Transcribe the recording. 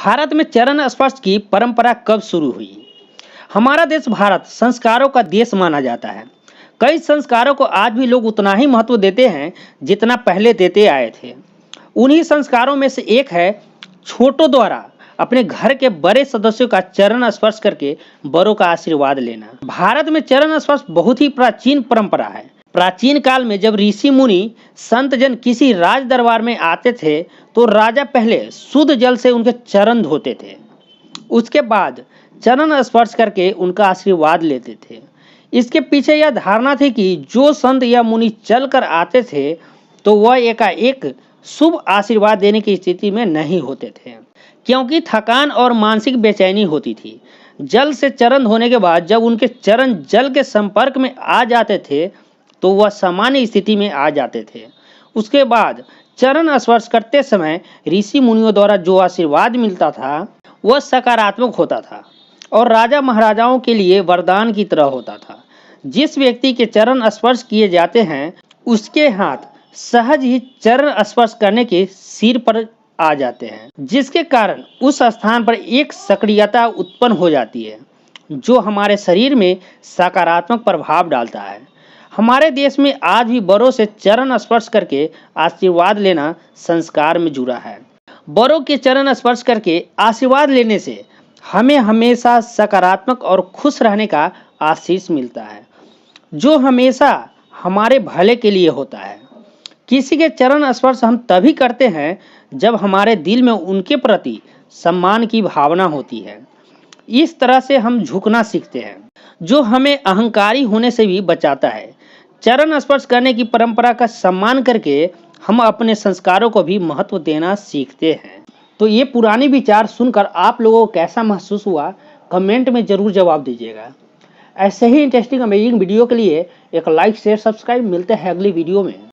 भारत में चरण स्पर्श की परंपरा कब शुरू हुई? हमारा देश भारत संस्कारों का देश माना जाता है। कई संस्कारों को आज भी लोग उतना ही महत्व देते हैं जितना पहले देते आए थे। उन्हीं संस्कारों में से एक है छोटों द्वारा अपने घर के बड़े सदस्यों का चरण स्पर्श करके बड़ों का आशीर्वाद लेना। भारत में चरण स्पर्श बहुत ही प्राचीन परंपरा है। प्राचीन काल में जब ऋषि मुनि संत जन किसी राज दरबार में आते थे तो राजा पहले शुद्ध जल से उनके चरण धोते थे। उसके बाद चरण स्पर्श करके उनका आशीर्वाद लेते थे। इसके पीछे यह धारणा थी कि जो संत या मुनि चल कर आते थे तो वह एकाएक शुभ आशीर्वाद देने की स्थिति में नहीं होते थे, क्योंकि थकान और मानसिक बेचैनी होती थी। जल से चरण धोने के बाद जब उनके चरण जल के संपर्क में आ जाते थे तो वह सामान्य स्थिति में आ जाते थे। उसके बाद चरण स्पर्श करते समय ऋषि मुनियों द्वारा जो आशीर्वाद मिलता था वह सकारात्मक होता था और राजा महाराजाओं के लिए वरदान की तरह होता था। जिस व्यक्ति के चरण स्पर्श किए जाते हैं उसके हाथ सहज ही चरण स्पर्श करने के सिर पर आ जाते हैं, जिसके कारण उस स्थान पर एक सक्रियता उत्पन्न हो जाती है जो हमारे शरीर में सकारात्मक प्रभाव डालता है। हमारे देश में आज भी बड़ों से चरण स्पर्श करके आशीर्वाद लेना संस्कार में जुड़ा है। बड़ों के चरण स्पर्श करके आशीर्वाद लेने से हमें हमेशा सकारात्मक और खुश रहने का आशीष मिलता है, जो हमेशा हमारे भले के लिए होता है। किसी के चरण स्पर्श हम तभी करते हैं जब हमारे दिल में उनके प्रति सम्मान की भावना होती है। इस तरह से हम झुकना सीखते हैं, जो हमें अहंकारी होने से भी बचाता है। चरण स्पर्श करने की परंपरा का सम्मान करके हम अपने संस्कारों को भी महत्व देना सीखते हैं। तो ये पुराने विचार सुनकर आप लोगों को कैसा महसूस हुआ, कमेंट में जरूर जवाब दीजिएगा। ऐसे ही इंटरेस्टिंग अमेजिंग वीडियो के लिए एक लाइक शेयर सब्सक्राइब। मिलते हैं अगली वीडियो में।